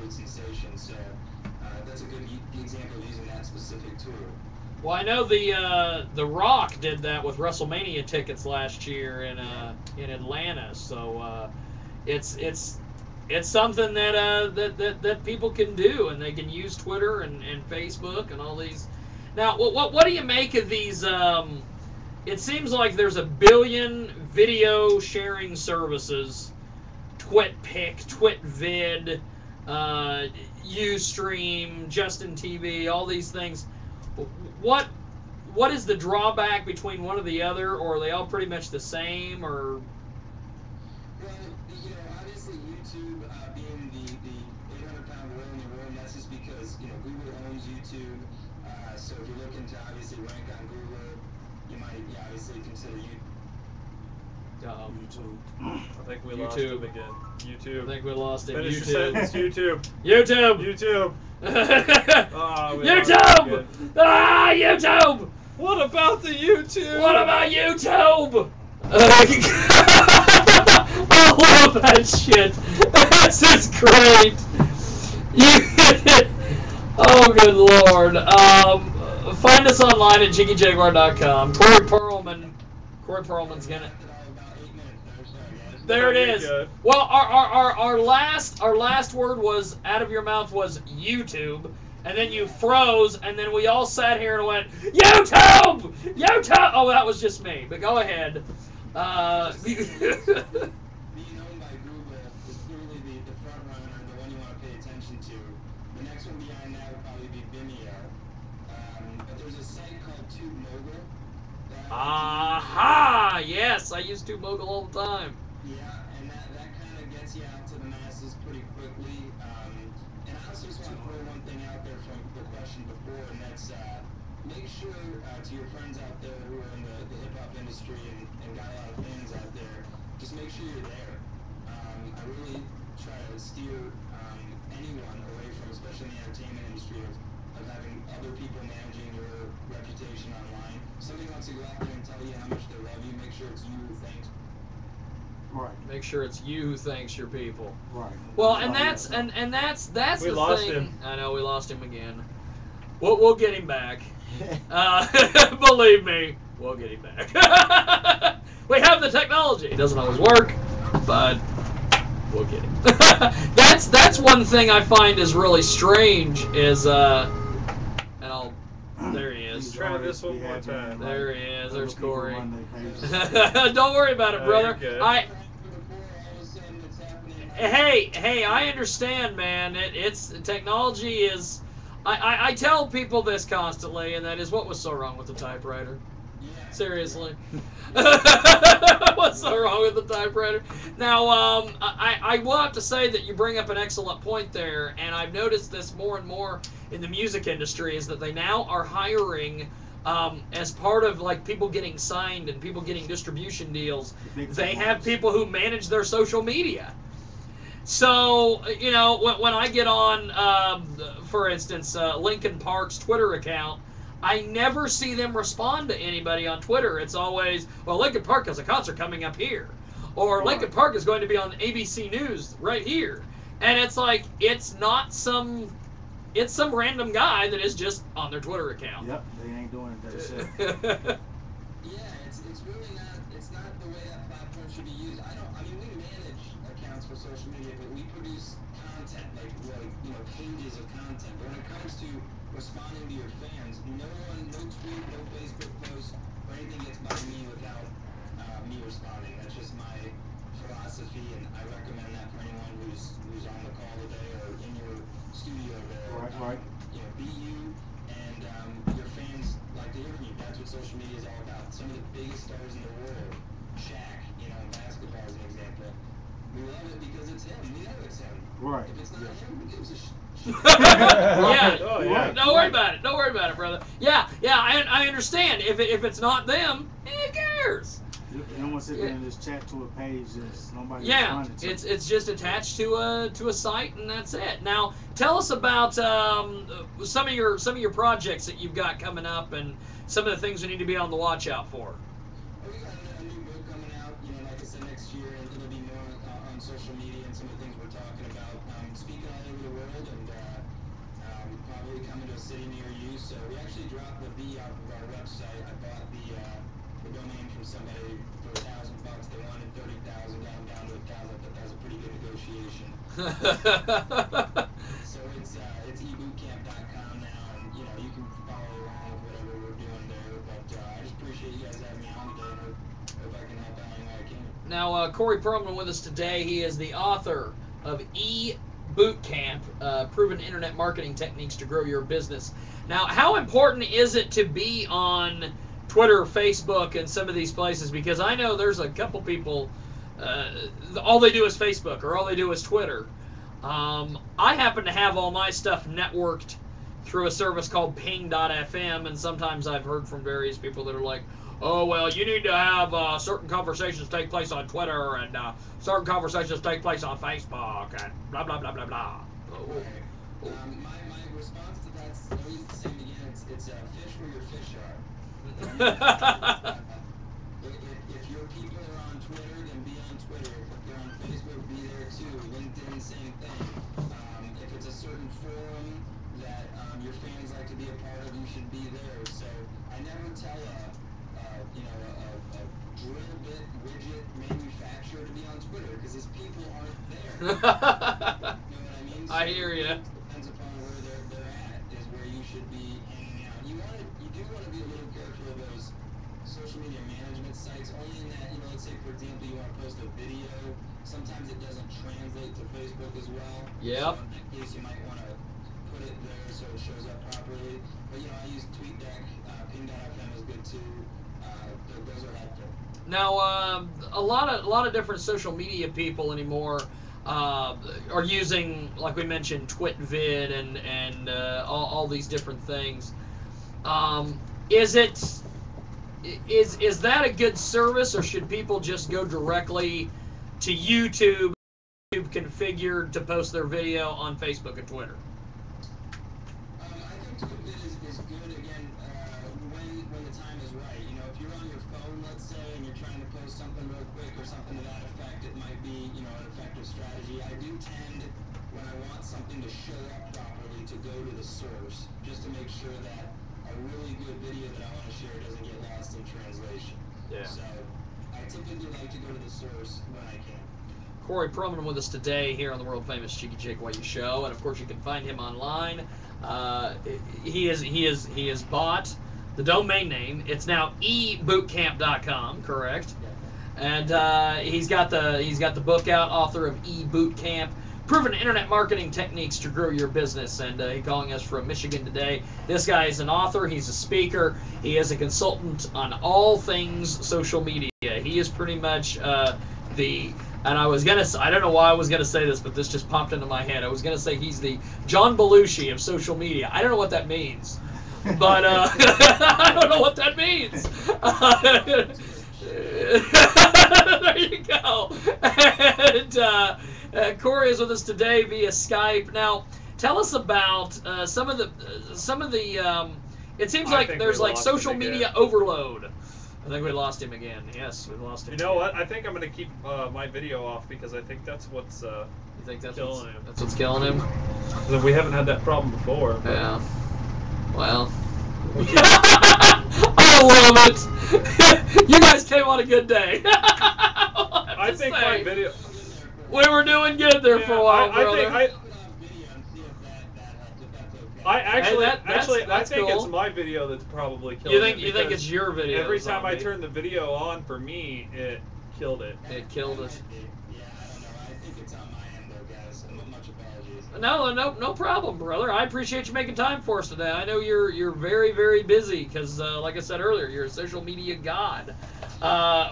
absolute sensation. So that's a good example of using that specific tool. Well, I know the Rock did that with WrestleMania tickets last year in Atlanta. So it's something that people can do, and they can use Twitter and Facebook and all these. Now, what do you make of these? It seems like there's a billion video sharing services: TwitPic, TwitVid, Ustream, Justin TV, all these things. What is the drawback between one or the other, or are they all pretty much the same, or? Well, obviously YouTube being the 800-pound gorilla in the room, that's just because, Google owns YouTube. So if you're looking to obviously rank on Google, you might obviously consider YouTube. I think we lost him again. YouTube. I think we lost him. Finish your sentence. YouTube. YouTube. YouTube. YouTube. YouTube. What about the YouTube? What about YouTube? I love that shit. That's just great. Oh, good Lord. Find us online at JiggyJaguar.com. Cory Pearlman's gonna. There it is. Well, our last word was out of your mouth was YouTube, and then you froze, and then we all sat here and went YouTube. Oh, that was just me. But go ahead. Being owned by Google is clearly the front runner, the one you want to pay attention to. The next one behind that would probably be Vimeo. But there's a site called TubeMogul. Aha! Yes, I use TubeMogul all the time. Yeah, and that kind of gets you out to the masses pretty quickly. And I also just want to throw one thing out there from the question before, and that's make sure to your friends out there who are in the hip-hop industry and got a lot of fans out there, just make sure you're there. I really try to steer anyone away from, especially in the entertainment industry, of having other people managing your reputation online. If somebody wants to go out there and tell you how much they love you, make sure it's you who thanks. Right. Make sure it's you who thanks your people. Right. Well, and that's the thing. We lost him. I know we lost him again. We'll get him back. Believe me, we'll get him back. We have the technology. It doesn't always work, but we'll get him. That's one thing I find is really strange is there he is. Try this one more time. There he is. There's Cory. Don't worry about it, brother. Hey, I understand, man. It's technology is. I tell people this constantly, and that is what was so wrong with the typewriter. Seriously. What's so wrong with the typewriter? Now, I will have to say that you bring up an excellent point there, and I've noticed this more and more in the music industry, is that they now are hiring, as part of like people getting signed and people getting distribution deals, they have people who manage their social media. So, when I get on, for instance, Linkin Park's Twitter account, I never see them respond to anybody on Twitter. It's always, well, Linkin Park has a concert coming up here. Or Linkin Park is going to be on ABC News right here. And it's like, it's some random guy that is just on their Twitter account. Yep, they ain't doing it themselves. Yeah, it's really not, it's not the way that platform should be used. We manage accounts for social media, but we produce content, like pages of content. But when it comes to responding to your fans, no tweet, no Facebook post, or anything gets by me without me responding. That's just my philosophy, and I recommend that for anyone who's on the call today or in your studio there. Right. Be you, and your fans like to hear from you. That's what social media is all about. Some of the biggest stars in the world, Shaq, basketball as an example. We love it because it's him. We know it's him. Right. If it's not him, who gives a shit? Yeah. Oh, yeah. Don't worry about it. Don't worry about it, brother. Yeah. I understand. If it's not them, who cares? You don't want to sit there and just chat to a page that's nobody. Yeah, it's just attached to a site, and that's it. Now, tell us about some of your projects that you've got coming up, and some of the things we need to be on the watch out for. We got a new book coming out. Like I said, next year, and it'll be more on social media and some of the things we're talking about. Speaking all over the world and probably coming to a city near you. So we actually dropped the V off of our website. I bought the domain from somebody for $1,000. They wanted 30,000 down to 1,000. I thought that was a pretty good negotiation. So it's ebootcamp.com now, and you can follow along with whatever we're doing there. But I just appreciate you guys having me on today, and hope I can help out any way I can. Now, Cory Pearlman with us today. He is the author of Bootcamp, Proven Internet Marketing Techniques to Grow Your Business. Now, how important is it to be on Twitter, Facebook, and some of these places? Because I know there's a couple people, all they do is Facebook or all they do is Twitter. I happen to have all my stuff networked through a service called ping.fm, and sometimes I've heard from various people that are like, oh, well, you need to have certain conversations take place on Twitter and certain conversations take place on Facebook and blah, blah, blah, blah, blah. My response to that's always the same again. It's fish where your fish are. If your people are on Twitter, then be on Twitter. If they're on Facebook, be there too. LinkedIn, same thing. If it's a certain forum that your fans like to be a part of, you should be there. So I never tell a drill bit widget manufacturer to be on Twitter because his people aren't there. You know what I mean? So I hear you. Depends upon where they're at is where you should be hanging out. You do want to be a little careful of those social media management sites. Only in that, let's say for example you want to post a video. Sometimes it doesn't translate to Facebook as well. Yep. So in that case you might want to put it there so it shows up properly. But I use TweetDeck. Ping.fm is good too. Those are helpful. Now, a lot of different social media people anymore are using, like we mentioned, TwitVid and all these different things. Is that a good service, or should people just go directly to YouTube configured to post their video on Facebook and Twitter? I think TwitVid is good again when the time is right. If you're on your phone, let's say, and you're trying to post something real quick or something to that effect, it might be an effective strategy. I do tend, when I want something to show up properly, to go to the source just to make sure that a really good video that I want to share doesn't get lost in translation. Yeah. So I typically like to go to the source when I can. Cory Pearlman with us today here on the world famous Jiggy Jaguar show, and of course you can find him online. He has bought the domain name. It's now ebootcamp.com, correct? And he's got the book out, author of Bootcamp, Proven Internet Marketing Techniques to Grow Your Business. And he's calling us from Michigan today. This guy is an author. He's a speaker. He is a consultant on all things social media. He is pretty much and I don't know why I was gonna say this, but this just popped into my head. I was gonna say he's the John Belushi of social media. I don't know what that means, but I don't know what that means. There you go. And Cory is with us today via Skype. Now, tell us about some of the. It seems like there's like social media overload. I think we lost him again. Yes, we lost him. You know what? I think I'm going to keep my video off because I think that's what's you think that's killing him. That's what's killing him? We haven't had that problem before. Yeah. Well. I love it. You guys came on a good day. I think my video. We were doing good there for a while, brother. I think cool. it's my video that's probably killing it. You think it's your video? Every time I turn the video on, for me, it killed it. It killed it. Yeah, I don't know. I think it's on my end though, guys. Much apologies. No problem, brother. I appreciate you making time for us today. I know you're very, very busy because, like I said earlier, you're a social media god.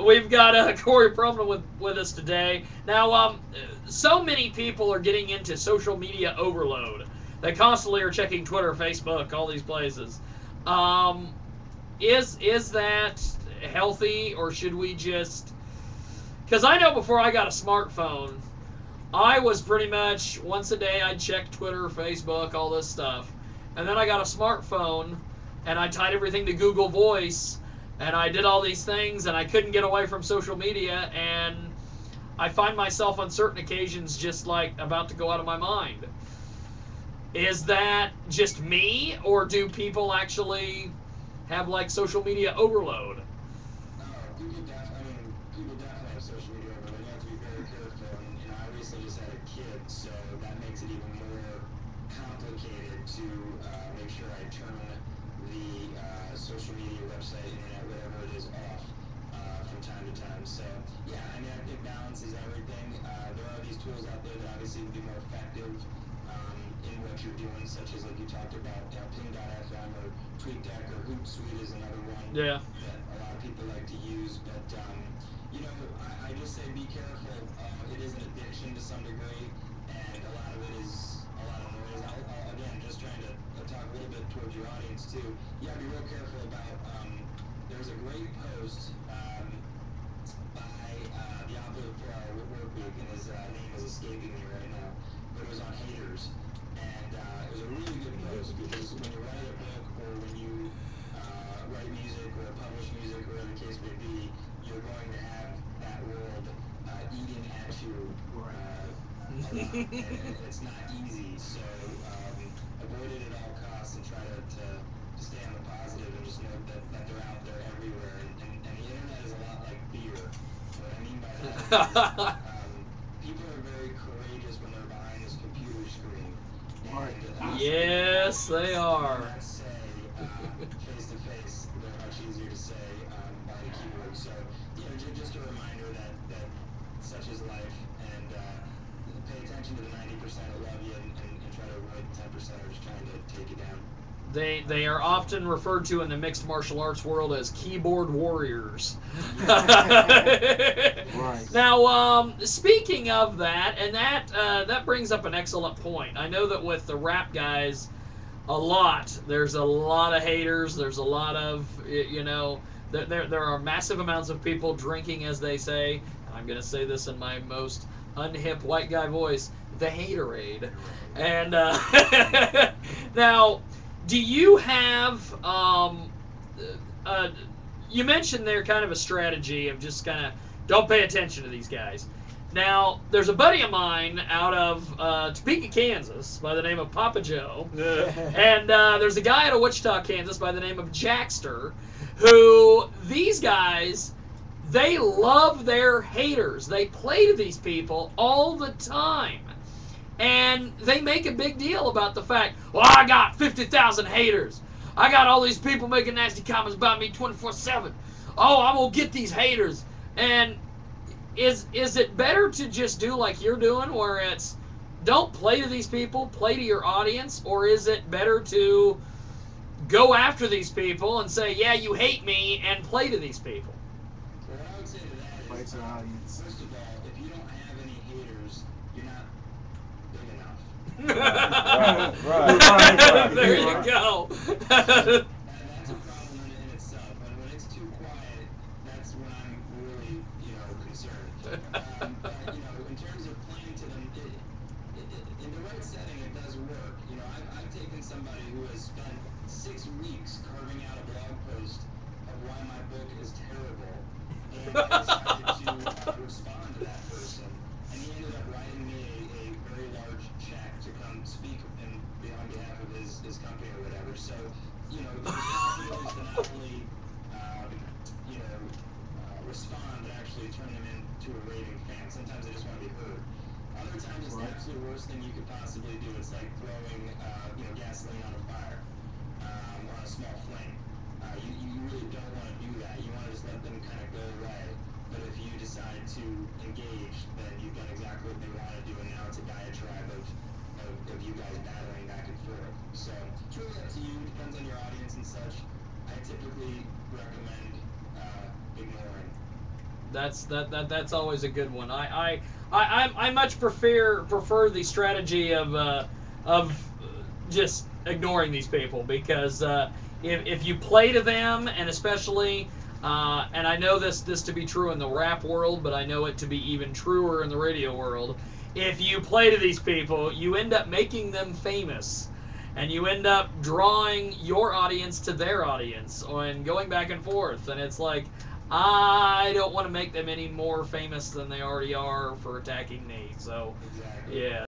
We've got Cory Pearlman with us today. Now, so many people are getting into social media overload. They constantly are checking Twitter, Facebook, all these places. Is that healthy, or should we just... Because I know before I got a smartphone, I was pretty much, once a day, I'd check Twitter, Facebook, all this stuff. And then I got a smartphone, and I tied everything to Google Voice, and I did all these things, and I couldn't get away from social media, and I find myself on certain occasions just like about to go out of my mind. Is that just me, or do people actually have like social media overload? People definitely have social media overload. You have to be very careful. And I recently just had a kid, so that makes it even more complicated to make sure I turn the social media, website, internet, whatever it is, off from time to time. So yeah, I think balance is everything. There are these tools out there that obviously would be more effective in what you're doing, such as like you talked about, Ping.fm or TweetDeck or Hootsuite is another one. Yeah. That a lot of people like to use, but I just say be careful. It is an addiction to some degree, and a lot of it is a lot of noise. I'll again, just trying to talk a little bit towards your audience too. Yeah, be real careful about. There's a great post by the author of 4 Hour Work Week, and his name is escaping me right now, but it was on haters, and it was a really good post because when you write a book or when you write music or publish music or whatever the case may be, you're going to have that world eating at you a lot, and it's not easy. So avoid it at all costs and try to stay on the positive and just know that they're out there everywhere. And the internet is a lot like beer. What I mean by that is people are very courageous when they're behind this computer screen. And, yes, they are. Say face to face, they're much easier to say behind a keyboard. So just a reminder that such is life, and pay attention to the 90% that love you, and try to avoid the 10% that are just trying to take you down. They are often referred to in the mixed martial arts world as keyboard warriors. Right. Now, speaking of that, and that brings up an excellent point. I know that with the rap guys, there's a lot of haters. There's a lot of, there are massive amounts of people drinking, as they say. And I'm going to say this in my most unhip white guy voice, the haterade. And now, do you have, you mentioned there kind of a strategy of just kind of don't pay attention to these guys. Now, there's a buddy of mine out of Topeka, Kansas, by the name of Papa Joe. And there's a guy out of Wichita, Kansas, by the name of Jackster, who, these guys, they love their haters. They play to these people all the time. And they make a big deal about the fact, well, I got 50,000 haters. I got all these people making nasty comments about me 24/7. Oh, I'm going to get these haters. And is it better to just do like you're doing, where it's don't play to these people, play to your audience, or is it better to go after these people and say, yeah, you hate me, and play to these people? Well, what I would say to that is, Play to the audience. first of all, if you don't have any haters, you're not big enough. Right. There you go. That's a problem in itself. When it's too quiet, that's when I'm really, concerned. But, in terms of playing to them, in the right setting, it does work. I've taken somebody who has spent 6 weeks carving out a blog post of why my book is terrible, and I decided to respond to that person, and he ended up writing me a very large check to come speak on behalf of his company or whatever. So, the responsibility is to not only, respond, but actually turn them into a raving fan. Sometimes they just want to be heard. Other times it's the absolute worst thing you could possibly do. It's like throwing, gasoline on a fire, or on a small flame. You really don't want to do that. You want to just let them kind of go away. But if you decide to engage, then you've done exactly what they want to do, and now it's a diatribe of you guys battling back and forth. So it's really up to you. Depends on your audience and such. I typically recommend ignoring. That's always a good one. I much prefer the strategy of just ignoring these people, because if you play to them, and especially and I know this to be true in the rap world, but I know it to be even truer in the radio world. If you play to these people, you end up making them famous, and you end up drawing your audience to their audience and going back and forth. And it's like, I don't want to make them any more famous than they already are for attacking me. So, Exactly. yeah.